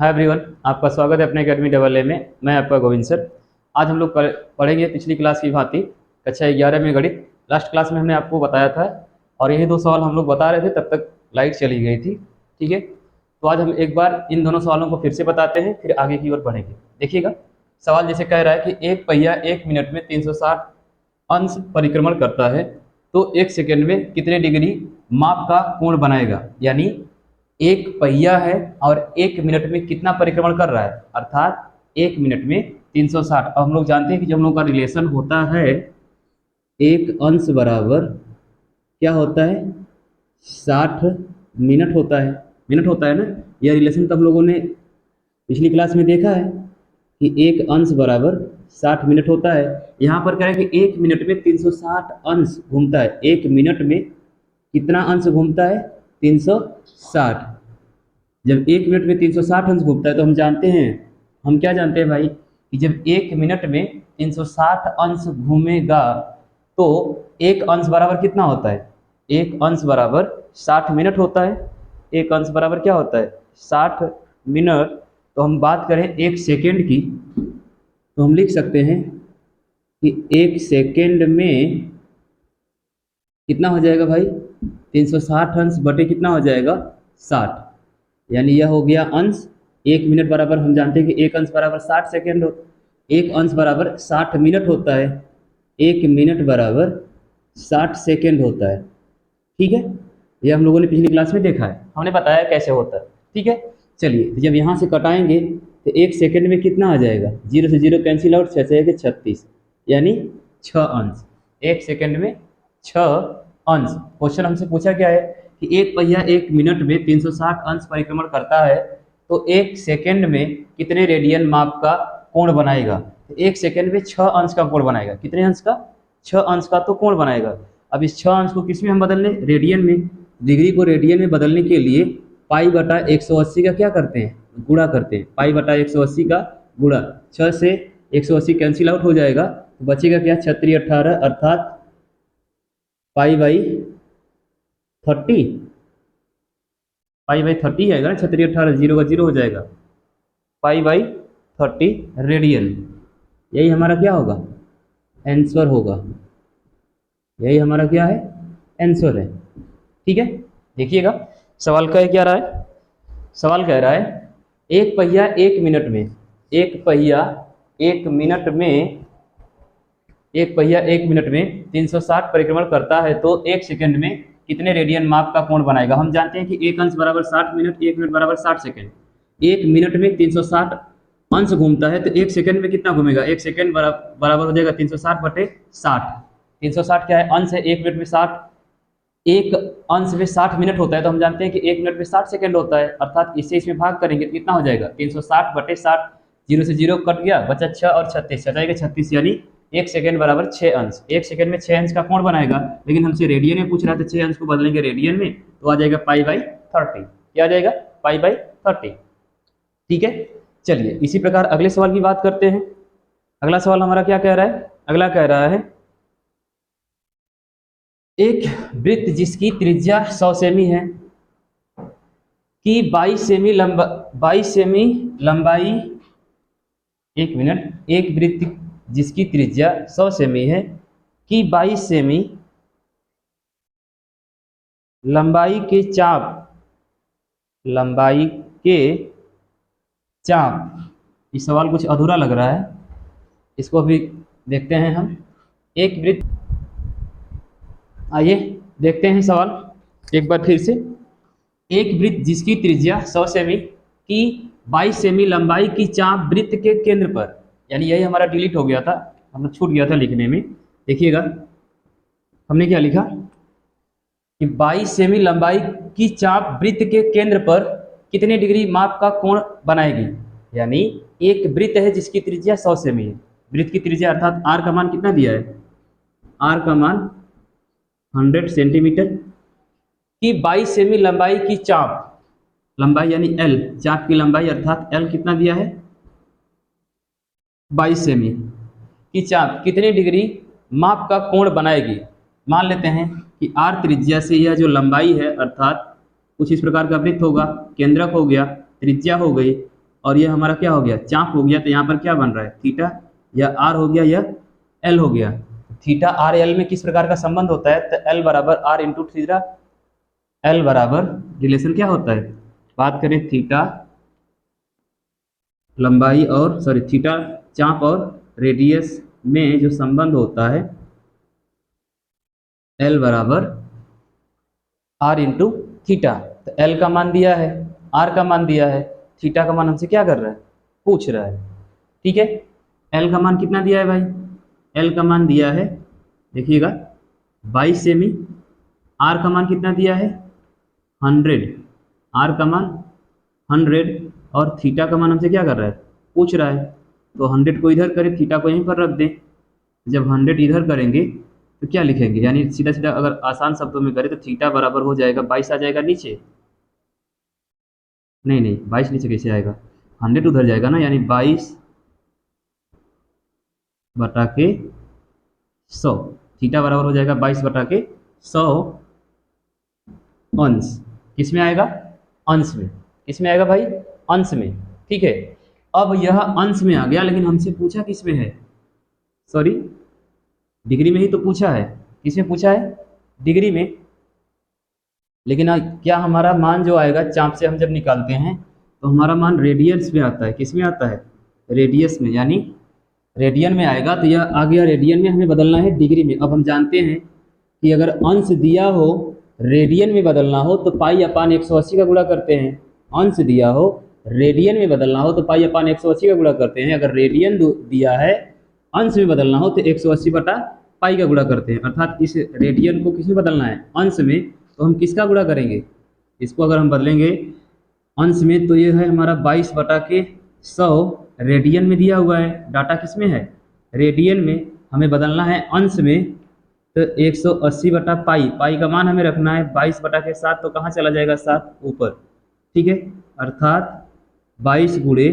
Hi everyone, आपका स्वागत है अपने अकेडमी डबल ए में। मैं आपका गोविंद सर। आज हम लोग पढ़ेंगे पिछली क्लास की भांति कक्षा 11 में गणित। लास्ट क्लास में हमने आपको बताया था और यही दो सवाल हम लोग बता रहे थे, तब तक लाइट चली गई थी। ठीक है, तो आज हम एक बार इन दोनों सवालों को फिर से बताते हैं, फिर आगे की ओर बढ़ेंगे। देखिएगा, सवाल जैसे कह रहा है कि एक पहिया 1 मिनट में 360 अंश परिक्रमण करता है, तो 1 सेकेंड में कितने डिग्री माप का कोण बनाएगा। यानी एक पहिया है और 1 मिनट में कितना परिक्रमण कर रहा है, अर्थात 1 मिनट में 360। अब हम लोग जानते हैं कि जब हम लोग का रिलेशन होता है एक अंश बराबर क्या होता है, 60 मिनट होता है। मिनट होता है ना, यह रिलेशन तो हम लोगों ने पिछली क्लास में देखा है कि एक अंश बराबर 60 मिनट होता है। यहाँ पर क्या है कि 1 मिनट में 360 अंश घूमता है। 1 मिनट में कितना अंश घूमता है, 360। जब 1 मिनट में 360 अंश घूमता है तो हम जानते हैं, हम क्या जानते हैं भाई, कि जब 1 मिनट में 360 अंश घूमेगा तो एक अंश बराबर कितना होता है, एक अंश बराबर 60 मिनट होता है। एक अंश बराबर क्या होता है, 60 मिनट। तो हम बात करें 1 सेकेंड की, तो हम लिख सकते हैं कि 1 सेकेंड में कितना हो जाएगा भाई, 360 अंश बटे कितना हो जाएगा, 60। यानी यह हो गया अंश। 1 मिनट बराबर हम जानते हैं कि एक अंश बराबर 60 सेकेंड हो, एक अंश बराबर 60 मिनट होता है। 1 मिनट बराबर 60 सेकेंड होता है। ठीक है, यह हम लोगों ने पिछली क्लास में देखा है, हमने बताया कैसे होता है। ठीक है, चलिए, तो जब यहाँ से कटाएंगे तो 1 सेकेंड में कितना आ जाएगा, 0 से 0 कैंसिल आउट, 6 से 36, यानी 6 अंश। 1 सेकेंड में 6 अंश। क्वेश्चन हमसे पूछा क्या है कि एक पहिया 1 मिनट में 360 अंश परिक्रमण करता है, तो 1 सेकेंड में कितने रेडियन माप का कोण बनाएगा। तो 1 सेकेंड में 6 अंश का कोण बनाएगा। कितने अंश का, 6 अंश का तो कोण बनाएगा। अब इस 6 अंश को किस में हम बदल लें, रेडियन में। डिग्री को रेडियन में बदलने के लिए पाई बटा 180 का क्या करते हैं, गुणा करते हैं। पाई बटा 180 का गुणा, 6 से 180 कैंसिल आउट हो जाएगा, तो बचेगा क्या, 36 18, अर्थात पाई बाई 30। पाई बाई 30 आएगा ना, 36 18, 0 का 0 हो जाएगा, पाई बाई 30 रेडियन। यही हमारा क्या होगा, आंसर होगा। यही हमारा क्या है, आंसर है। ठीक है, देखिएगा सवाल का क्या रहा है। सवाल कह रहा है एक पहिया 1 मिनट में, एक पहिया 1 मिनट में, एक पहिया 1 मिनट में 360 परिक्रमण करता है, तो 1 सेकंड में कितने रेडियन माप का कोण बनाएगा। हम जानते हैं कि एक अंश बराबर 60 मिनट, 1 मिनट बराबर 60 सेकंड। 1 मिनट में 360 अंश घूमता है, तो 1 सेकंड में कितना घूमेगा, 1 सेकंड बराबर हो जाएगा 360 बटे 60। 360 क्या है, अंश है, 1 मिनट में 60, एक अंश में 60 मिनट होता है, तो हम जानते हैं कि 1 मिनट में 60 सेकंड होता है, अर्थात इसे इसमें भाग करेंगे तो कितना हो जाएगा, 360 बटे 60। 0 से 0 कट गया, बचा 6 और 36, जाएगा 36, यानी 1 सेकंड बराबर 6 अंश। 1 सेकंड में 6 अंश का कोण बनाएगा, लेकिन हमसे रेडियन में पूछ रहा था, 6 अंश को बदलेंगे रेडियन में तो आ जाएगा पाई बाई 30। क्या आ जाएगा, पाई बाई 30। ठीक है, चलिए इसी प्रकार अगले सवाल की बात करते हैं। अगला सवाल हमारा क्या कह रहा है, अगला कह रहा है एक वृत्त जिसकी त्रिज्या 100 सेमी है कि 22 सेमी लंबाई, 1 मिनट, एक वृत्त जिसकी त्रिज्या 100 सेमी है कि 22 सेमी लंबाई के चाप, लंबाई के चाप। ये सवाल कुछ अधूरा लग रहा है, इसको भी देखते हैं हम। एक वृत्त, आइए देखते हैं सवाल एक बार फिर से। एक वृत्त जिसकी त्रिज्या 100 सेमी की 22 सेमी लंबाई की चाप वृत्त के केंद्र पर, यानी यही हमारा डिलीट हो गया था, हमें छूट गया था लिखने में। देखिएगा हमने क्या लिखा कि 22 सेमी लंबाई की चाप वृत्त के केंद्र पर कितने डिग्री माप का कोण बनाएगी। यानी एक वृत्त है जिसकी त्रिज्या 100 सेमी है, वृत्त की त्रिज्या अर्थात आर का मान कितना दिया है, आर का मान 100 सेंटीमीटर की 22 सेमी लंबाई की चाप, लंबाई यानी एल, चाप की लंबाई अर्थात एल कितना दिया है, 22 सेमी की चाप कितने डिग्री माप का कोण बनाएगी। मान लेते हैं कि आर त्रिज्या से यह जो लंबाई है, अर्थात कुछ इस प्रकार का वृत्त होगा, केंद्रक हो गया, त्रिज्या हो गई, और ये हमारा क्या हो गया, चाप हो गया। तो यहाँ पर क्या बन रहा है, थीटा या आर हो गया या एल हो गया। थीटा आर एल में किस प्रकार का संबंध होता है, तो एल बराबर आर इंटू थीटा। एल बराबर रिलेशन क्या होता है, बात करें थीटा लंबाई और सॉरी थीटा चाप और रेडियस में जो संबंध होता है, एल बराबर आर इंटू थीटा। तो एल का मान दिया है, आर का मान दिया है, थीटा का मान हमसे क्या कर रहा है, पूछ रहा है। ठीक है, एल का मान कितना दिया है भाई, एल का मान दिया है देखिएगा 22 सेमी। आर का मान कितना दिया है 100, आर का मान 100 और थीटा का मान हमसे क्या कर रहा है, पूछ रहा है। तो 100 को इधर करें, थीटा को यहीं पर रख दें। जब 100 इधर करेंगे तो क्या लिखेंगे, यानी सीधा सीधा अगर आसान शब्दों में करें तो थीटा बराबर हो जाएगा 22 आ जाएगा नीचे, नहीं नहीं 22 नीचे कैसे आएगा, 100 उधर जाएगा ना, यानी 22 बटा के 100, थीटा बराबर हो जाएगा 22 बटा के 100 अंश। किस में आएगा, अंश में। किस में आएगा भाई, अंश में। ठीक है, अब यह अंश में आ गया, लेकिन हमसे पूछा किस में है, सॉरी डिग्री में ही तो पूछा है। किस में पूछा है, डिग्री में। लेकिन क्या हमारा मान जो आएगा चाप से हम जब निकालते हैं तो हमारा मान रेडियंस में आता है। किस में आता है, रेडियस में, यानी रेडियन में आएगा। तो यह आ गया रेडियन में, हमें बदलना है डिग्री में। अब हम जानते हैं कि अगर अंश दिया हो रेडियन में बदलना हो तो पाई अपान 180 का गुणा करते हैं। अंश दिया हो रेडियन में बदलना हो तो पाई अपान 180 का गुणा करते हैं। अगर रेडियन दिया है अंश में बदलना हो तो 180 बटा पाई का गुणा करते हैं। अर्थात इस रेडियन को किस में बदलना है, अंश में। तो हम किसका गुणा करेंगे, इसको अगर हम बदलेंगे अंश में तो ये है हमारा 22 बटा के 100 रेडियन में दिया हुआ है। डाटा किस में है, रेडियन में। हमें बदलना है अंश में, तो 180 बटा पाई, पाई का मान हमें रखना है 22 बटा के 7, तो कहाँ चला जाएगा 7 ऊपर। ठीक है, अर्थात 22 गुणे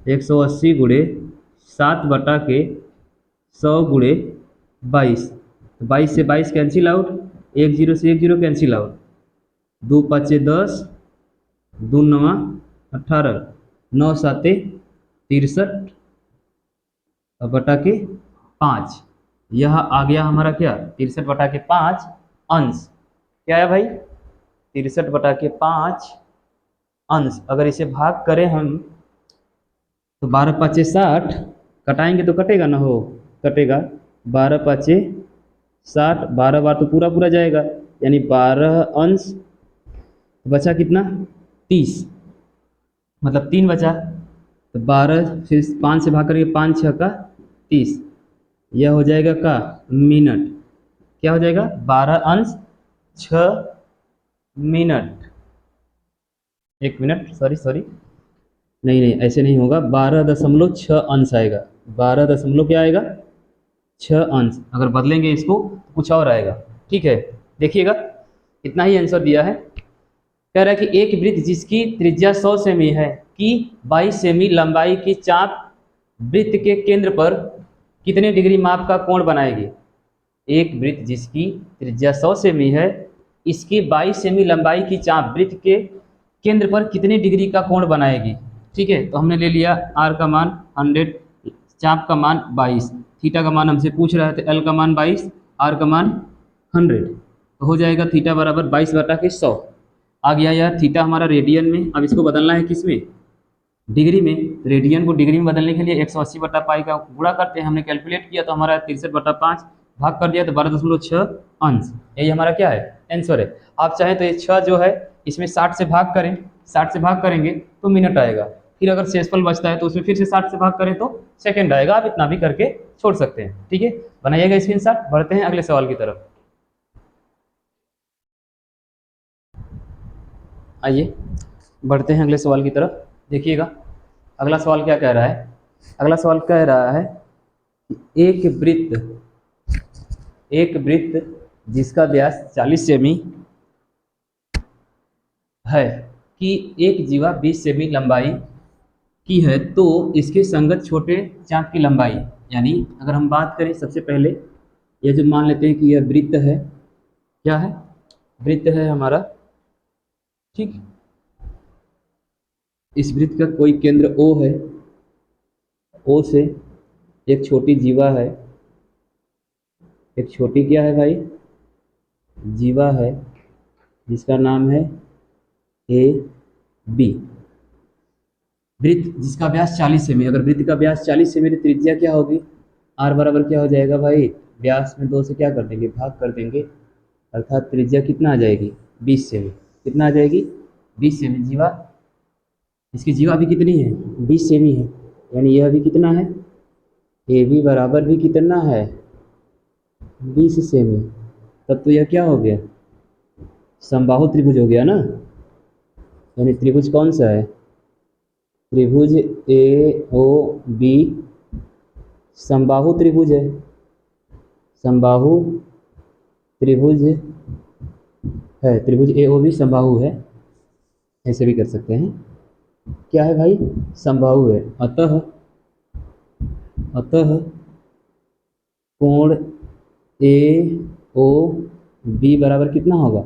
180 गुणे 7 बटा के 100 गुणे 22। तो 22 से 22 कैंसिल आउट, 1 जीरो से 1 जीरो कैंसिल आउट, 2 पाँचे 10, 2 नवा 18, 9 साते 63 बटा के 5। यह आ गया हमारा क्या, 63 बटा के 5 अंश। क्या है भाई, 63 बटा के 5 अंश। अगर इसे भाग करें हम तो 12 पाँचे 60, कटाएंगे तो कटेगा ना, हो कटेगा। 12 पाँचे 60, 12 बार तो पूरा पूरा जाएगा, यानी 12 अंश। बचा कितना, 30, मतलब 3 बचा। तो 12 फिर 5 से भाग करेंगे, 5 6 का 30, यह हो जाएगा का मिनट। क्या हो जाएगा, 12 अंश 6 मिनट। 1 मिनट, सॉरी सॉरी, नहीं नहीं ऐसे नहीं होगा, 12.6 अंश आएगा। 12 क्या आएगा, 6 अंश। अगर बदलेंगे इसको तो कुछ और आएगा। ठीक है, देखिएगा इतना ही आंसर दिया है। कह रहा है कि एक वृत्त जिसकी त्रिज्या 100 सेमी है कि 22 सेमी लंबाई की चाप वृत्त के केंद्र पर कितने डिग्री माप का कोण बनाएगी। एक वृत्त जिसकी त्रिज्या 100 सेमी है, इसकी 22 सेमी लंबाई की चाप वृत्त के केंद्र पर कितने डिग्री का कोण बनाएगी। ठीक है, तो हमने ले लिया आर का मान 100, चाप का मान 22, थीटा का मान हमसे पूछ रहा है तो एल का मान 22, आर का मान 100, तो हो जाएगा थीटा बराबर 22 बटा के 100। आ गया यार थीटा हमारा रेडियन में। अब इसको बदलना है किस में, डिग्री में। रेडियन को डिग्री में बदलने के लिए 180 बटा पाई का गुणा करते हैं। हमने कैलकुलेट किया तो हमारा 63 बटा 5, भाग कर दिया तो 12.6 अंश। यही हमारा क्या है, आंसर है। आप चाहें तो ये 6 जो है इसमें 60 से भाग करें, 60 से भाग करेंगे तो मिनट आएगा। फिर अगर शेषफल बचता है तो उसमें फिर से 60 से भाग करें तो सेकंड आएगा। आप इतना भी करके छोड़ सकते हैं। ठीक है, बनाइएगा स्क्रीनशॉट। बढ़ते हैं अगले सवाल की तरफ। आइए बढ़ते हैं अगले सवाल की तरफ। देखिएगा अगला सवाल क्या कह रहा है। अगला सवाल कह रहा है कि एक वृत्त जिसका व्यास 40 सेमी है कि एक जीवा 20 सेमी लंबाई की है, तो इसके संगत छोटे चाप की लंबाई, यानी अगर हम बात करें सबसे पहले ये जो मान लेते हैं कि यह वृत्त है, क्या है, वृत्त है हमारा। ठीक, इस वृत्त का कोई केंद्र O है, O से एक छोटी जीवा है, एक छोटी क्या है भाई, जीवा है, जिसका नाम है ए बी। वृत्त जिसका व्यास 40 सेमी, अगर वृत्त का व्यास 40 सेमी तो त्रिज्या क्या होगी, आर बराबर क्या हो जाएगा भाई, व्यास में 2 से क्या कर देंगे, भाग कर देंगे, अर्थात त्रिज्या कितना आ जाएगी, 20 सेमी। कितना आ जाएगी, 20 सेमी। जीवा, इसकी जीवा भी कितनी है, 20 सेमी है, यानी यह भी कितना है, ए बी बराबर भी कितना है, 20 सेमी। तब तो यह क्या हो गया, समबाहु त्रिभुज हो गया ना। यानी त्रिभुज कौन सा है, त्रिभुज ए ओ बी समबाहु त्रिभुज है, समबाहु त्रिभुज है, त्रिभुज ए ओ बी समबाहु है, ऐसे भी कर सकते हैं। क्या है भाई, समबाहु है। अतः अतः कोण ए ओ बी बराबर कितना होगा,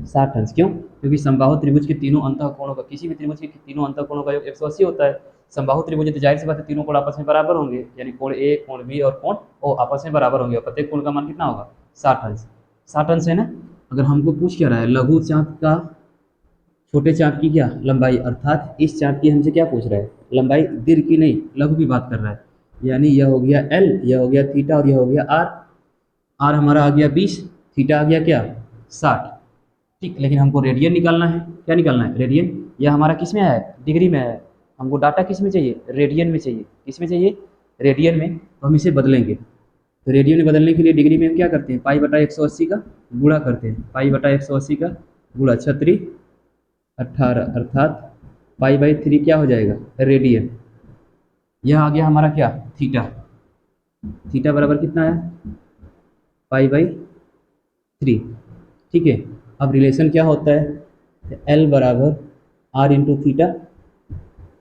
60 अंश। क्यों, क्योंकि समबाहु त्रिभुज के तीनों अंतःकोणों का, किसी भी त्रिभुज के तीनों अंतःकोणों का योग 180 होता है। समबाहु त्रिभुज है तो जाहिर सी बात है तीनों कोण आपस में बराबर होंगे, यानी कोण ए, कोण बी और कोण ओ आपस में बराबर होंगे, और प्रत्येक कोण का मान कितना होगा, 60 अंश। 60 अंश है ना। अगर हमको पूछ क्या रहा है, लघु चाप का छोटे चाप की क्या लंबाई, अर्थात इस चाप की हमसे क्या पूछ रहा है, लंबाई, दीर्घ की नहीं, लघु की बात कर रहा है। यानी यह हो गया एल, यह हो गया थीटा और यह हो गया आर। आर हमारा आ गया 20, थीटा आ गया क्या, 60। ठीक, लेकिन हमको रेडियन निकालना है। क्या निकालना है, रेडियन। यह हमारा किस में है, डिग्री में है। हमको डाटा किस में चाहिए, रेडियन में चाहिए। किस में चाहिए, रेडियन में। तो हम इसे बदलेंगे, तो रेडियन में बदलने के लिए डिग्री में हम क्या करते हैं, पाई बटा 180 का गुणा करते हैं, पाई बटा 180 का गुणा 36 18, अर्थात पाई बाई 3 क्या हो जाएगा, रेडियन। यह आ गया हमारा क्या, थीटा। थीटा बराबर कितना है, पाई बाई 3। ठीक है। अब रिलेशन क्या होता है, एल बराबर आर इंटू थीटा,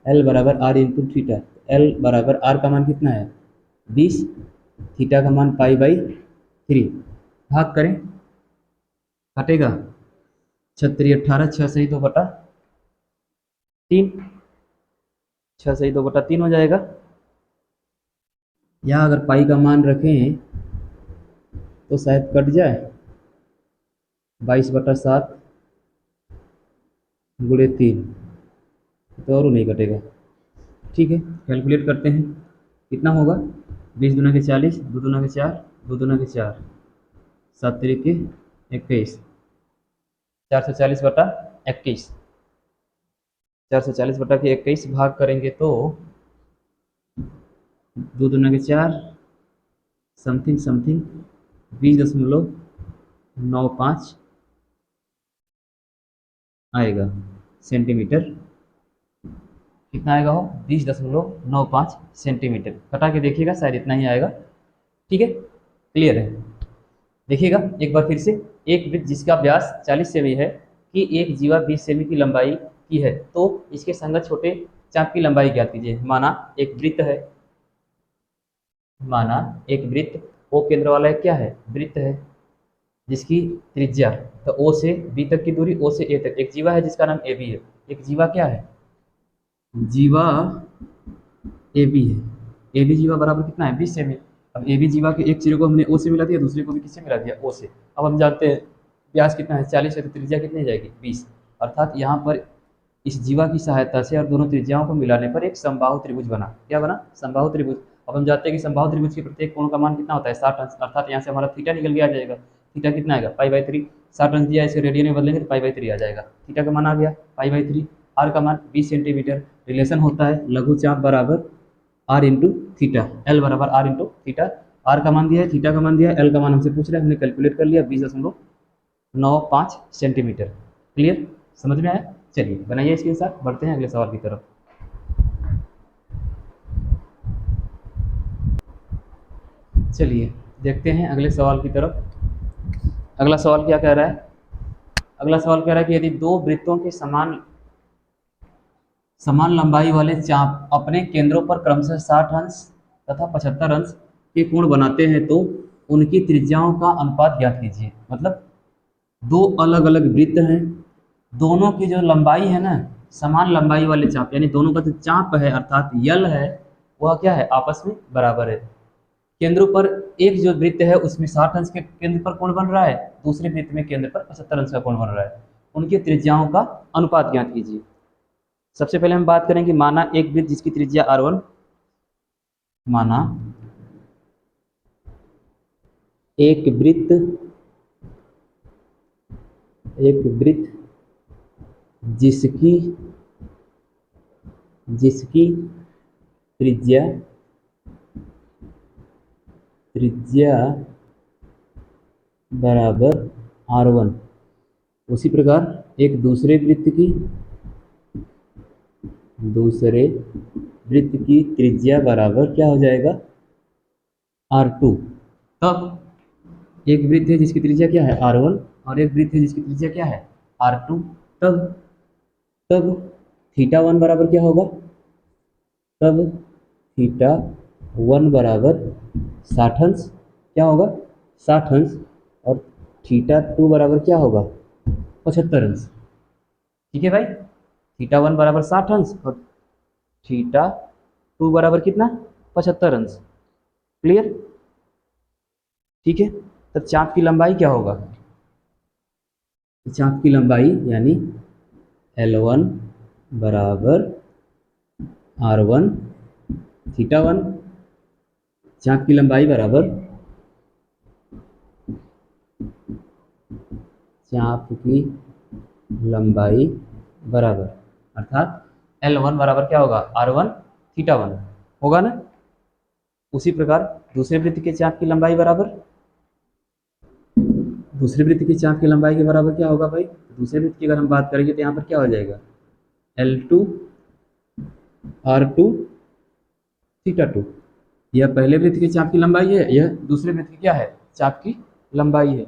एल बराबर आर इंटू थीटा। एल बराबर आर का मान कितना है, 20, थीटा का मान पाई बाई 3। भाग करें, कटेगा 36 18, 6 सही 2 बटा 3, 6 सही 2 बटा 3 हो जाएगा। यहाँ अगर पाई का मान रखें तो शायद कट जाए, 22 बटा 7 गुणे 3, तो और नहीं कटेगा। ठीक है, कैलकुलेट करते हैं, कितना होगा, 20 दूना के 40, 2 दूना के 4, 2 दूना के 4, 7 तरीके 21, 440 बटा 21, 440 बटा के 21 भाग करेंगे तो 2 दूना के 4 समथिंग समथिंग 20.95 आएगा सेंटीमीटर। कितना आएगा हो, 20.95 सेंटीमीटर। कटा के देखिएगा, शायद इतना ही आएगा। ठीक है, क्लियर है। देखिएगा एक बार फिर से, एक वृत्त जिसका व्यास 40 सेमी है कि एक जीवा 20 सेमी की लंबाई की है, तो इसके संगत छोटे चाप की लंबाई ज्ञात कीजिए। माना एक वृत्त है, माना एक वृत्त ओ केंद्र वाला क्या है, वृत्त है, जिसकी त्रिज्या, तो ओ से बी तक की दूरी, ओ से ए तक, एक जीवा है जिसका नाम ए बी है। एक जीवा क्या है, जीवा ए बी है। ए बी जीवा बराबर कितना है, 20 सेमी। अब ए बी जीवा के एक सिरे को हमने ओ से मिला दिया, दूसरे को भी किससे मिला दिया, ओ से। अब हम जानते हैं व्यास कितना है, 40 है, तो त्रिज्या कितनी जाएगी, 20। अर्थात यहाँ पर इस जीवा की सहायता से और दोनों त्रिज्याओं को मिलाने पर एक समबाहु त्रिभुज बना। क्या बना, समबाहु त्रिभुज। अब हम जानते हैं कि समबाहु त्रिभुज के प्रत्येक कोण का मान कितना होता है, 60 अंश। अर्थात यहाँ से हमारा थीटा निकल के आ जाएगा। थीटा कितना आएगा, पाई बाई 3। 60 अंश दिया, इसे रेडियन में बदलेंगे तो पाई बाई 3 आ जाएगा। थीटा का मान आ गया पाई बाई 3, आर का मान 20 सेंटीमीटर। रिलेशन होता है लघु चाप बराबर आर इंटू थीटा, एल बराबर आर इंटू थीटा। आर का मान दिया है, थीटा का मान दिया है, एल का मान हमसे पूछ रहे हैं, हमने कैलकुलेट कर लिया, 20.95 सेंटीमीटर। क्लियर, समझ में आया। चलिए बनाइए इसके साथ, बढ़ते हैं अगले सवाल की तरफ। चलिए देखते हैं अगले सवाल की तरफ। अगला सवाल क्या कह रहा है, अगला सवाल कह रहा है कि यदि दो वृत्तों के समान लंबाई वाले चाप अपने केंद्रों पर क्रमशः 60 अंश तथा 75 अंश के कोण बनाते हैं तो उनकी त्रिज्याओं का अनुपात ज्ञात कीजिए। मतलब दो अलग अलग वृत्त हैं, दोनों की जो लंबाई है ना, समान लंबाई वाले चाप यानी दोनों का जो चाप है अर्थात यल है वह क्या है आपस में बराबर है। केंद्रों पर एक जो वृत्त है उसमें 60 अंश के केंद्र पर कोण बन रहा है, दूसरे वृत्त में केंद्र पर 75 अंश का कोण बन रहा है। उनकी त्रिज्याओं का अनुपात ज्ञात कीजिए। सबसे पहले हम बात करेंगे माना एक वृत्त जिसकी त्रिज्या r1, माना एक वृत्त जिसकी त्रिज्या बराबर r1, उसी प्रकार एक दूसरे वृत्त की त्रिज्या बराबर क्या हो जाएगा r2। तब एक वृत्त है जिसकी त्रिज्या क्या है r1 और एक वृत्त है जिसकी त्रिज्या क्या है r2, तब थीटा 1 बराबर क्या होगा, तब थीटा 1 बराबर 60 अंश क्या होगा 60 अंश और थीटा 2 बराबर क्या होगा 75 अंश। ठीक है भाई, थीटा 1 बराबर 60 अंश और थीटा 2 बराबर कितना 75 अंश। क्लियर? ठीक है, तब चाप की लंबाई क्या होगा, चाप की लंबाई यानी L1 बराबर R1 थीटा 1, चाप की लंबाई बराबर अर्थात L1 बराबर क्या होगा R1 थीटा 1 होगा ना। उसी प्रकार दूसरे वृत्त के चाप की लंबाई बराबर के बराबर क्या होगा भाई, दूसरे वृत्त की अगर हम बात करेंगे तो यहाँ पर क्या हो जाएगा L2 R2 थीटा 2। यह पहले वृत्त के चाप की लंबाई है, यह दूसरे वृत्त की क्या है चाप की लंबाई है।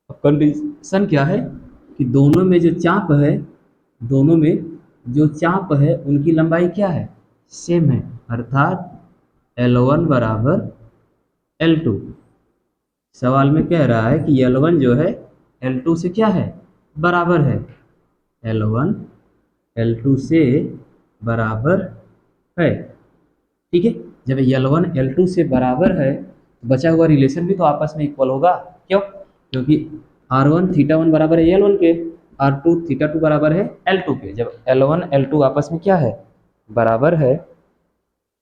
अब कंडीशन क्या है कि दोनों में जो चाप है उनकी लंबाई क्या है सेम है, अर्थात L1 बराबर L2। सवाल में कह रहा है कि L1 जो है L2 से क्या है बराबर है, L1 L2 से बराबर है। ठीक है, जब L1 L2 से बराबर है तो बचा हुआ रिलेशन भी तो आपस में इक्वल होगा। क्यों? क्योंकि R1 थीटा 1 बराबर है L1 के, R2 थीटा 2 बराबर है L2 के। जब L1 L2 आपस में क्या है बराबर है,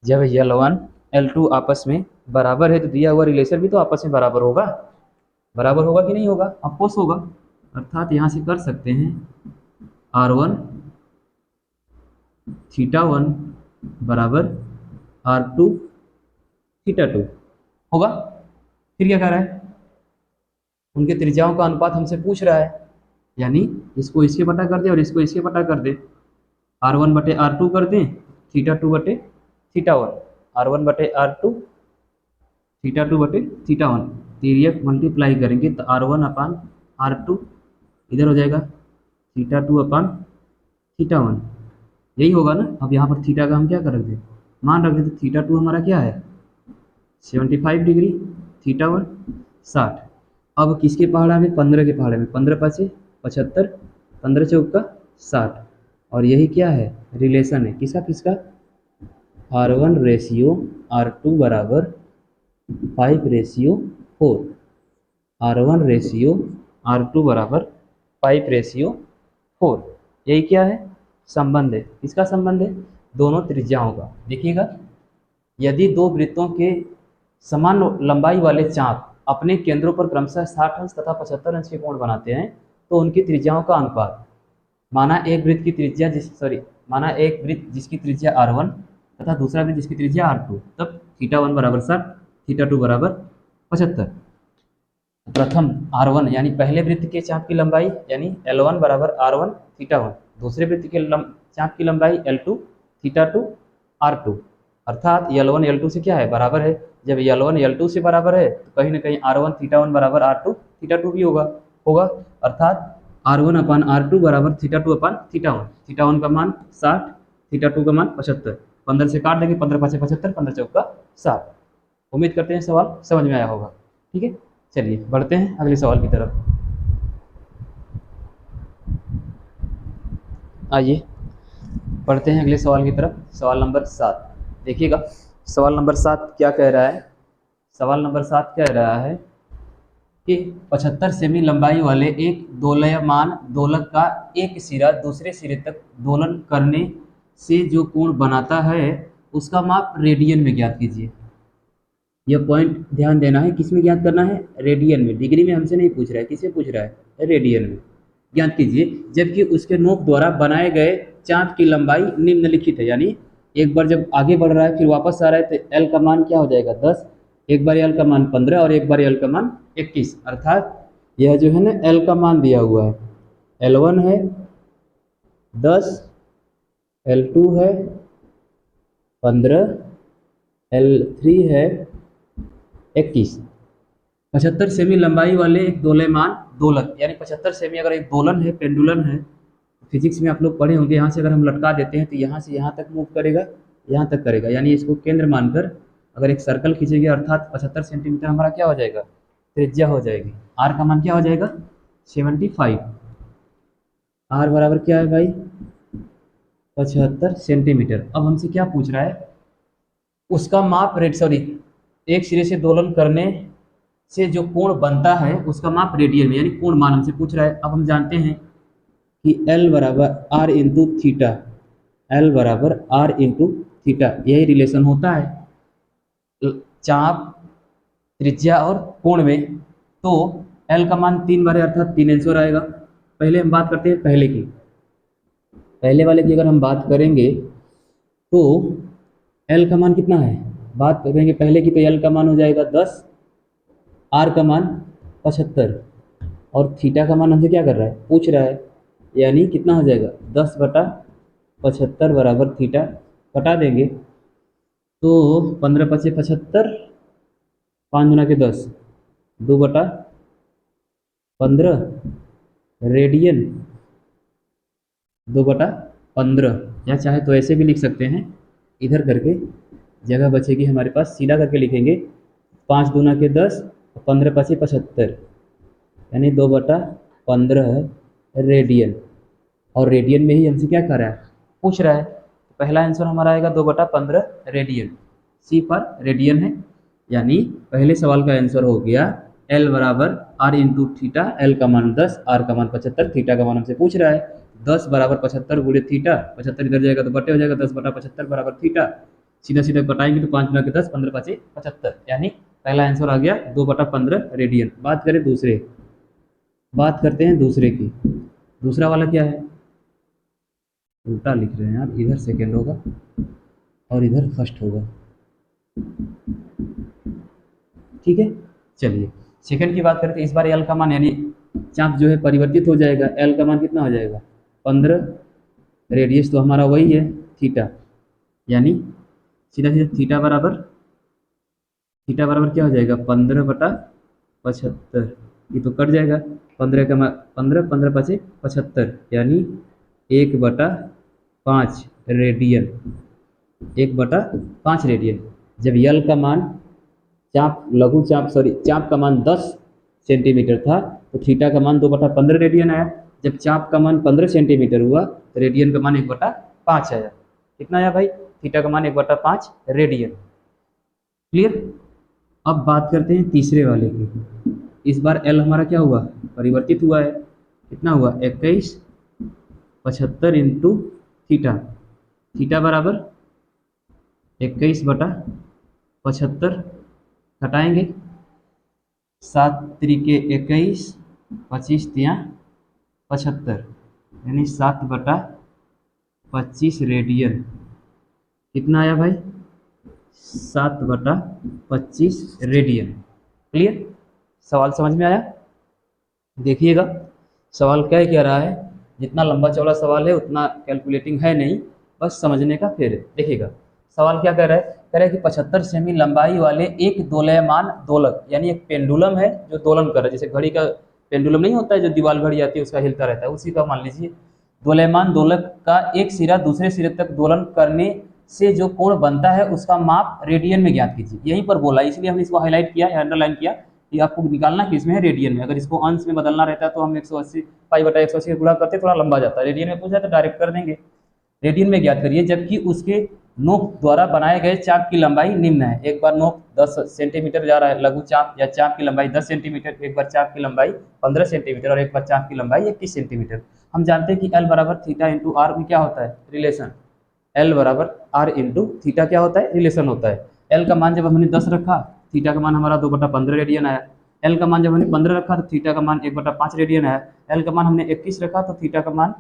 जब L1 L2 आपस में बराबर है तो दिया हुआ रिलेशन भी तो आपस में बराबर होगा कि नहीं होगा, ऑफकोर्स होगा। अर्थात यहाँ से कर सकते हैं R1 थीटा 1 बराबर R2 थीटा 2 होगा। फिर क्या कर रहा है, उनके त्रिज्याओं का अनुपात हमसे पूछ रहा है, यानी इसको इसके बटा कर दे और इसको इसके बटा कर दे। R1 बटे R2 कर दें थीटा 2 बटे थीटा 1, R1 बटे R2 थीटा 2 बटे थीटा 1, तिर्यक मल्टीप्लाई करेंगे तो R1 अपान R2 इधर हो जाएगा थीटा 2 अपान थीटा 1, यही होगा ना। अब यहाँ पर थीटा का हम क्या कर रख दें, मान रख दें, तो थीटा 2 हमारा क्या है 75 डिग्री, थीटा 1 60। अब किसके पहाड़ा में 15 के पहाड़े में, 15 पाँचे 75, 15 चौका 60, और यही क्या है रिलेशन है किसका R1 रेशियो R2 बराबर 5:4, R1 रेशियो R2 बराबर 5:4। यही क्या है संबंध है, किसका संबंध है दोनों त्रिज्याओं का। देखिएगा, यदि दो वृत्तों के समान लंबाई वाले चाप अपने केंद्रों पर क्रमशः 60 अंश तथा 75 अंश के कोण बनाते हैं तो उनकी त्रिज्याओं का अनुपात, माना एक वृत्त जिसकी त्रिज्या R1 तथा दूसरा वृत्त जिसकी त्रिज्या R2, तब थीटा 1 बराबर 60, थीटा 2 बराबर 75। प्रथम R1 यानी पहले वृत्त के चाप की लंबाई यानी L1 बराबर R1 थीटा 1, दूसरे वृत्त के चाप की लंबाई L2 थीटा 2 R2, अर्थात L1 L2 से क्या है बराबर है। जब L1 L2 से बराबर है तो कहीं ना कहीं R1 थीटा 1 बराबर R2 थीटा 2 भी होगा, अर्थात R1 अपान R2 बराबर थीटा 2 अपान थीटा 1। थीटा 1 का मान 60, थीटा 2 का मान 75, 15 से काट देंगे, 15 5 75, 15 चौका 60। उम्मीद करते हैं सवाल समझ में आया होगा। ठीक है, चलिए बढ़ते हैं अगले सवाल की तरफ। आइए, बढ़ते हैं अगले सवाल की तरफ। सवाल नंबर 7 देखिएगा। सवाल नंबर 7 क्या कह रहा है? सवाल नंबर 7 कह रहा है कि 75 सेमी लंबाई वाले एक दोलयमान दोलक का एक सिरा दूसरे सिरे तक दोलन करने से जो कोण बनाता है उसका माप रेडियन में ज्ञात कीजिए। यह पॉइंट ध्यान देना है, किस में ज्ञात करना है? रेडियन में। डिग्री में हमसे नहीं पूछ रहा है, किससे पूछ रहा है? रेडियन में ज्ञात कीजिए, जबकि उसके नोक द्वारा बनाए गए चाप की लंबाई निम्नलिखित है। यानी एक बार जब आगे बढ़ रहा है फिर वापस आ रहा है तो एल का मान क्या हो जाएगा? 10, एक बार एल का मान 15 और एक बार एल का मान 21। अर्थात यह जो है ना एल का मान दिया हुआ है, L1 है 10, L2 है 15, L3 है 21। 75 सेमी लंबाई वाले एक दोलयमान दोलक, यानी 75 सेमी अगर एक दोलन है, पेंडुलन है, फिजिक्स में आप लोग पढ़े होंगे, यहाँ से अगर हम लटका देते हैं तो यहाँ से यहाँ तक मूव करेगा, यहाँ तक करेगा। यानी इसको केंद्र मानकर अगर एक सर्कल खींचेंगे अर्थात 75 सेंटीमीटर हमारा क्या हो जाएगा? त्रिज्या हो जाएगी। आर का मान क्या हो जाएगा? 75। आर बराबर क्या है भाई? 75 सेंटीमीटर। अब हमसे क्या पूछ रहा है? उसका माप एक सिरे से दोलन करने से जो कोण बनता है उसका माप रेडियन में, यानी कोण मान हमसे पूछ रहा है। अब हम जानते हैं कि L बराबर आर इंटू थीटा, L बराबर आर इंटू थीटा, यही रिलेशन होता है चाप, त्रिज्या और कोण में। तो L का मान 3 बार है अर्थात 3 आंसर आएगा। पहले हम बात करते हैं पहले की। पहले वाले की अगर हम बात करेंगे तो L का मान कितना है? बात करेंगे पहले की तो L का मान हो जाएगा 10, आर का मान 75 और थीटा का मान हमसे क्या कर रहा है? पूछ रहा है। यानी कितना हो जाएगा? 10/75 बराबर थीटा। कटा देंगे तो 15 × 5 = 75, 5 × 10 2/15 रेडियन, 2/15। या चाहे तो ऐसे भी लिख सकते हैं, इधर करके जगह बचेगी हमारे पास, सीधा करके लिखेंगे 5 × 10, 15 × 5 = 75, यानी 2/15 रेडियन। और रेडियन में ही हमसे क्या कर रहा है? पूछ रहा है। तो पहला आंसर हमारा आएगा 2/15 रेडियन। सी पर रेडियन है, यानी पहले सवाल का आंसर हो गया L बराबर आर इंटू थीटा। L का मान 10, आर का मान 75, थीटा का मान हमसे पूछ रहा है। 10 बराबर 75 गुणे थीटा, 75 इधर जाएगा तो बटे हो जाएगा, 10/75 बराबर थीटा। सीधा सीधा कटाएंगे तो 5 × 10, 15 × 5 = 75, यानी पहला आंसर आ गया 2/15 रेडियन। बात करें दूसरे, बात करते हैं दूसरे की। दूसरा वाला क्या है? उल्टा लिख रहे हैं यार, इधर सेकेंड होगा और इधर फर्स्ट होगा। ठीक है, चलिए सेकंड की बात करें तो इस बार एल का मान यानी चाप जो है परिवर्तित हो जाएगा। एल का मान कितना हो जाएगा? 15, रेडियस तो हमारा वही है थीटा, यानी सीधा सीधा थीटा बराबर क्या हो जाएगा? 15/75। ये तो कट जाएगा, 15 का 15, 15 × 5 = 75, यानी 1/5 रेडियन, 1/5 रेडियन। जब यल का मान चाप का मान 10 सेंटीमीटर था तो थीटा का मान 2/15 रेडियन आया। जब चाप का मान 15 सेंटीमीटर हुआ तो रेडियन का मान 1/5 आया। कितना आया भाई? थीटा का मान 1/5 रेडियन। क्लियर? अब बात करते हैं तीसरे वाले की। इस बार एल हमारा क्या हुआ? परिवर्तित हुआ है। कितना हुआ? 21/75 इंटू थीटा। थीटा बराबर 21/75, घटाएंगे 7 × 21, 25 × 75, यानी 7/25 रेडियन। कितना आया भाई? 7/25 रेडियन। क्लियर? सवाल समझ में आया? देखिएगा सवाल क्या कह रहा है। जितना लंबा चौड़ा सवाल है उतना कैलकुलेटिंग है नहीं, बस समझने का फेर है। देखिएगा सवाल क्या कह रहा है। कह रहा है कि 75 सेमी लंबाई वाले एक दोलयमान दोलक, यानी एक पेंडुलम है जो दोलन कर रहा है। जैसे घड़ी का पेंडुलम नहीं होता है जो दीवार घड़ी आती है उसका हिलता रहता है, उसी का मान लीजिए। दोलयमान दोलक का एक सिरा दूसरे सिरे तक दोलन करने से जो कोण बनता है उसका माप रेडियन में ज्ञात कीजिए। यहीं पर बोला, इसलिए हमने इसको हाईलाइट किया या अंडरलाइन किया कि आपको निकालना किस में है? रेडियन में। अगर इसको अंश में बदलना रहता है तो हम 180 π/180 गुणा करते, थोड़ा लंबा जाता है। रेडियन में पूछा तो डायरेक्ट कर देंगे। रेडियन में ज्ञात करिए, जबकि उसके नोक द्वारा बनाए गए चाप की लंबाई निम्न है। एक बार नोक 10 सेंटीमीटर जा रहा है, लघु चाप या चाप की लंबाई 10 सेंटीमीटर, एक बार चाप की लंबाई 15 सेंटीमीटर और एक बार चाप की लंबाई 21 सेंटीमीटर। हम जानते हैं कि एल बराबर थीटा इंटू आर में क्या होता है, रिलेशन। एल बराबर आर इंटू थीटा क्या होता है, रिलेशन होता है। एल का मान जब हमने 10 रखा, थीटा का मान हमारा 2/15 रेडियन आया। एल का मान जब हमने 15 रखा तो थीटा का मान 1/5 रेडियन आया। एल का मान हमने 21 रखा तो थीटा का मान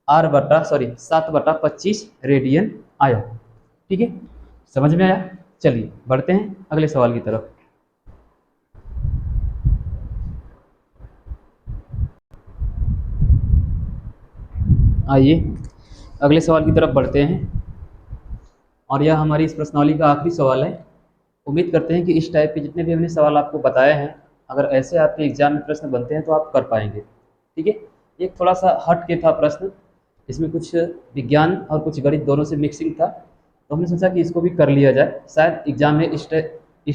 7/25 रेडियन आया। ठीक है, समझ में आया। चलिए बढ़ते हैं अगले सवाल की तरफ। आइए अगले सवाल की तरफ बढ़ते हैं, और यह हमारी इस प्रश्नावली का आखिरी सवाल है। उम्मीद करते हैं कि इस टाइप के जितने भी हमने सवाल आपको बताए हैं, अगर ऐसे आपके एग्जाम में प्रश्न बनते हैं तो आप कर पाएंगे। ठीक है, एक थोड़ा सा हट के था प्रश्न, इसमें कुछ विज्ञान और कुछ गणित दोनों से मिक्सिंग था, तो हमने सोचा कि इसको भी कर लिया जाए, शायद एग्जाम में इस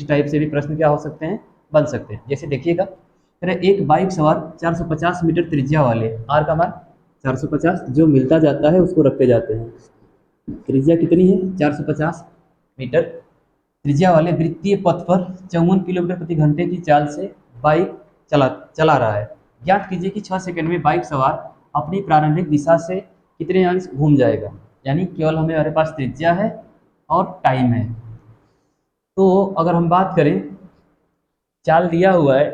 टाइप से भी प्रश्न क्या हो सकते हैं, बन सकते हैं। जैसे देखिएगा, एक बाइक सवार 450 मीटर त्रिज्या वाले, आर का मान 450 जो मिलता जाता है उसको रखते जाते हैं, त्रिज्या कितनी है 450 मीटर, त्रिज्या वाले वृत्तीय पथ पर 54 किलोमीटर प्रति घंटे की चाल से बाइक चला रहा है। ज्ञात कीजिए कि 6 सेकंड में बाइक सवार अपनी प्रारंभिक दिशा से कितने अंश घूम जाएगा। यानी केवल हमारे पास त्रिज्या है और टाइम है। तो अगर हम बात करें, चाल दिया हुआ है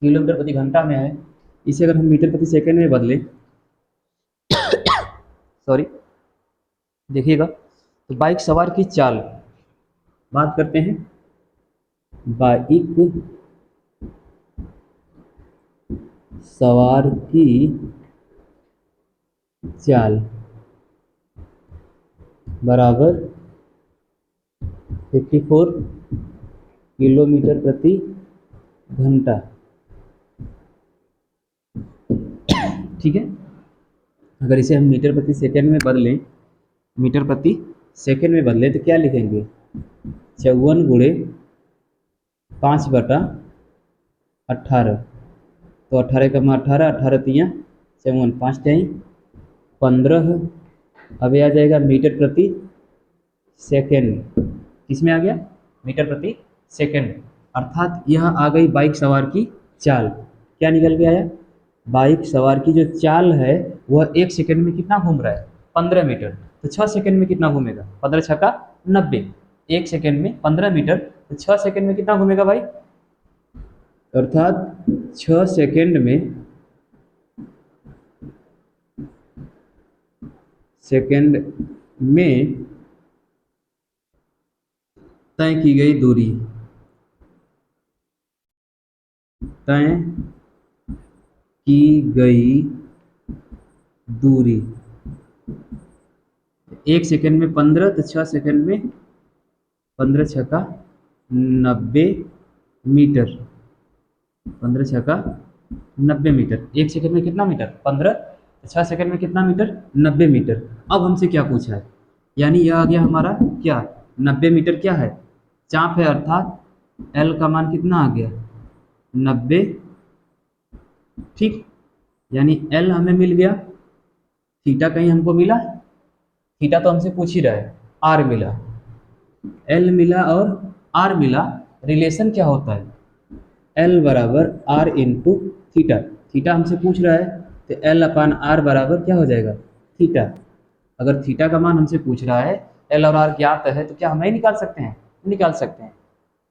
किलोमीटर प्रति घंटा में है, इसे अगर हम मीटर प्रति सेकंड में बदलें, सॉरी देखिएगा, तो बाइक सवार की चाल बात करते हैं, बाइक सवार की चाल बराबर 54 किलोमीटर प्रति घंटा। ठीक है, अगर इसे हम मीटर प्रति सेकंड में बदलें, मीटर प्रति सेकंड में बदलें तो क्या लिखेंगे, 54 गुणे 5/18, तो 18 का मान 18, 18 तियाँ 54, 5 टाइम 15, अब ये आ जाएगा मीटर प्रति सेकंड। किसमें आ गया, मीटर प्रति सेकंड। अर्थात यह आ गई बाइक सवार की चाल। क्या निकल के आया, बाइक सवार की जो चाल है वह 1 सेकंड में कितना घूम रहा है, 15 मीटर। तो 6 सेकंड में कितना घूमेगा, 15 छक्का 90, 1 सेकंड में 15 मीटर, तो 6 सेकंड में कितना घूमेगा भाई, अर्थात 6 सेकंड में तय की गई दूरी, तय की गई दूरी 1 सेकंड में 15, तो 6 सेकंड में 15 छक्का 90 मीटर, 15 छक्का 90 मीटर। 1 सेकंड में कितना मीटर, 15, 6 सेकंड में कितना मीटर, 90 मीटर। अब हमसे क्या पूछा है, यानी यह आ गया हमारा क्या, 90 मीटर क्या है, चाप है, अर्थात एल का मान कितना आ गया, 90। ठीक, यानी एल हमें मिल गया, थीटा कहीं हमको मिला, थीटा तो हमसे पूछ ही रहा है, आर मिला, एल मिला और आर मिला। रिलेशन क्या होता है, एल बराबर आर इंटू थीटा, थीटा हमसे पूछ रहा है तो एल अपान आर बराबर क्या हो जाएगा, थीटा। अगर थीटा का मान हमसे पूछ रहा है, एल और आर ज्ञात है, तो क्या हम नहीं निकाल सकते हैं, निकाल सकते हैं,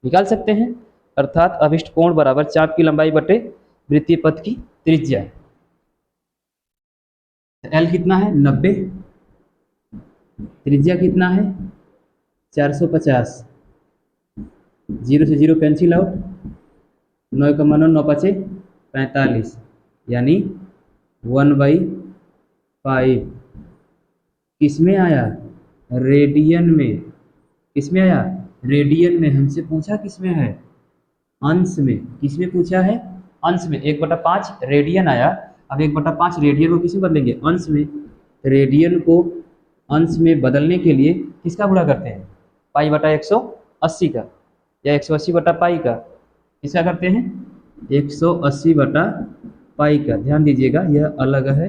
निकाल सकते हैं। अर्थात अभिष्ट कोण बराबर चाप की लंबाई बटे वृत्तीय पथ की त्रिज्या। एल कितना है 90, त्रिज्या कितना है 450, 0 से 0 कैंसिल आउट, 9 का मान 9 5 45, यानी 1/5 किस में आया, रेडियन में। किस में आया, रेडियन में। हमसे पूछा किस में है, अंश में। किस में पूछा है, अंश में। 1/5 रेडियन आया। अब 1/5 रेडियन को किस में बदलेंगे, अंश में। रेडियन को अंश में बदलने के लिए किसका गुणा करते हैं, पाई बटा 180 का, या 180 बटा पाई का। किसका करते हैं, 180 बटा पाई का। ध्यान दीजिएगा यह अलग है,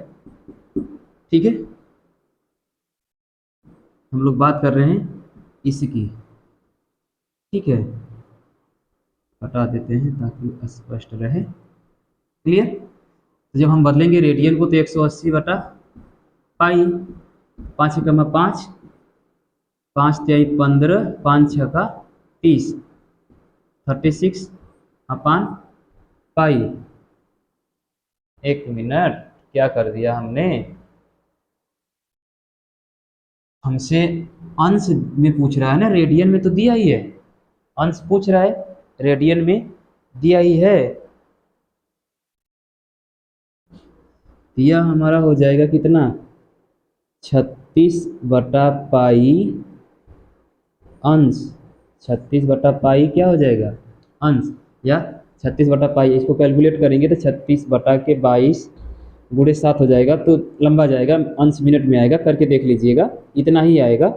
ठीक है। हम लोग बात कर रहे हैं इसकी, ठीक है, हटा देते हैं ताकि स्पष्ट रहे। क्लियर। तो जब हम बदलेंगे रेडियन को तो 180 बटा पाई, 5 एकम 5, 5 तिहाई 15, 5 छः का 30, 36 अपान पाई। एक मिनट, क्या कर दिया हमने, हमसे अंश में पूछ रहा है ना, रेडियन में तो दिया ही है, अंश पूछ रहा है, रेडियन में दिया ही है। दिया हमारा हो जाएगा कितना, 36 बटा पाई अंश, 36 बटा पाई क्या हो जाएगा, अंश, या 36 बटा पाई, इसको कैलकुलेट करेंगे तो 36 बटा के 22 गुणे 7 हो जाएगा, तो लंबा जाएगा, अंश मिनट में आएगा, करके देख लीजिएगा, इतना ही आएगा।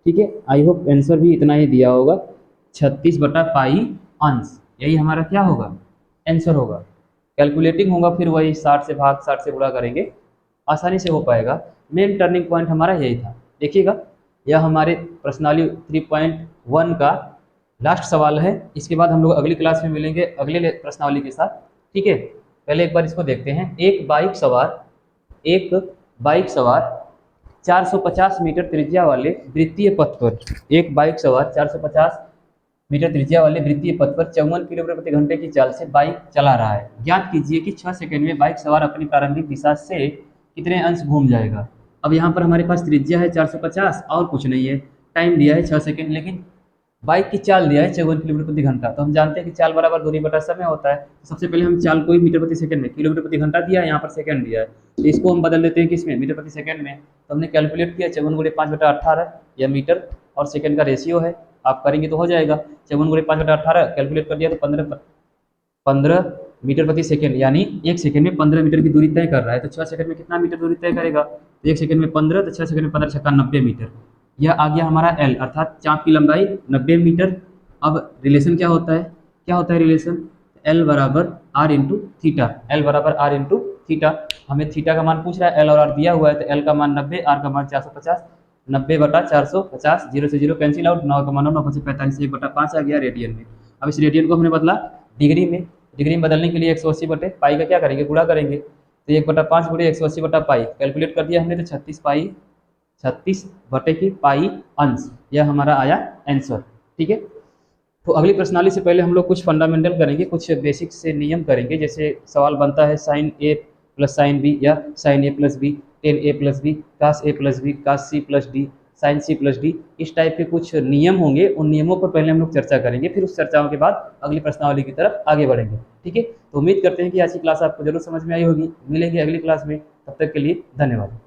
ठीक है, आई होप आंसर भी इतना ही दिया होगा, 36 बटा पाई अंश, यही हमारा क्या होगा, आंसर होगा। कैलकुलेटिंग होगा फिर वही 60 से भाग 60 से गुणा करेंगे, आसानी से हो पाएगा। मेन टर्निंग पॉइंट हमारा यही था। देखिएगा, यह हमारे प्रश्नावली 3.1 का लास्ट सवाल है। इसके बाद हम लोग अगली क्लास में मिलेंगे अगले प्रश्नावली के साथ। ठीक है, पहले एक बार इसको देखते हैं। एक बाइक सवार 450 मीटर त्रिज्या वाले वृत्तीय पथ पर, एक बाइक सवार 450 मीटर त्रिज्या वाले वृत्तीय पथ पर 54 किलोमीटर प्रति घंटे की चाल से बाइक चला रहा है। ज्ञात कीजिए कि 6 सेकंड में बाइक सवार अपनी प्रारंभिक दिशा से कितने अंश घूम जाएगा। अब यहाँ पर हमारे पास त्रिज्या है 450 और कुछ नहीं है, टाइम दिया है 6 सेकंड, लेकिन बाइक की चाल दिया है 54 किलोमीटर प्रति घंटा। तो हम जानते हैं कि चाल बराबर दूरी बटा समय होता है। तो सबसे पहले हम चाल को ही मीटर प्रति सेकंड में, किलोमीटर प्रति घंटा दिया है, यहाँ पर सेकंड दिया है, तो इसको हम बदल देते हैं किसमें, मीटर प्रति सेकंड में। तो हमने कैलकुलेट किया 54 गुणे 5 बटा 18, यह मीटर और सेकंड का रेशियो है, आप करेंगे तो हो जाएगा। 54 गुणे 5 बटा 18 कैलकुलेट कर दिया तो 15 मीटर प्रति सेकंड, यानी एक सेकंड में 15 मीटर की दूरी तय कर रहा है। तो 6 सेकंड में कितना मीटर दूरी तय करेगा, तो एक सेकंड में 15, तो 6 सेकंड में 15 छक्का 90 मीटर। यह आ गया हमारा एल, अर्थात चाप की लंबाई 90 मीटर। अब रिलेशन क्या होता है, रिलेशन, एल बराबर आर इंटू थीटा, एल बराबर आर इंटू थीटा। हमें थीटा का मान पूछ रहा है, एल और आर दिया हुआ है, तो एल का मान 90, आर का मान 450, 90 बटा 450, 0 से 0 कैंसिल आउट, 9 का मान 9 से 45, 1 बटा 5 आ गया रेडियन में। अब इस रेडियन को हमने बदला डिग्री में, डिग्री में बदलने के लिए 180 बटे पाई का क्या करेंगे, गुणा करेंगे। तो 1 बटा 5 गुणे 180 बटा पाई कैलकुलेट कर दिया हमने, तो 36 बटे की पाई अंश, यह हमारा आया आंसर। ठीक है, तो अगली प्रश्नावली से पहले हम लोग कुछ फंडामेंटल करेंगे, कुछ बेसिक से नियम करेंगे। जैसे सवाल बनता है sine A plus sine B, या sine A plus B, tan A plus B, cos A plus B, cos C plus D, sine C plus D, इस टाइप के कुछ नियम होंगे। उन नियमों पर पहले हम लोग चर्चा करेंगे, फिर उस चर्चाओं के बाद अगली प्रश्नावली की तरफ आगे बढ़ेंगे। ठीक है, तो उम्मीद करते हैं कि आज की क्लास आपको जरूर समझ में आई होगी। मिलेंगे अगली क्लास में, तब तक के लिए धन्यवाद।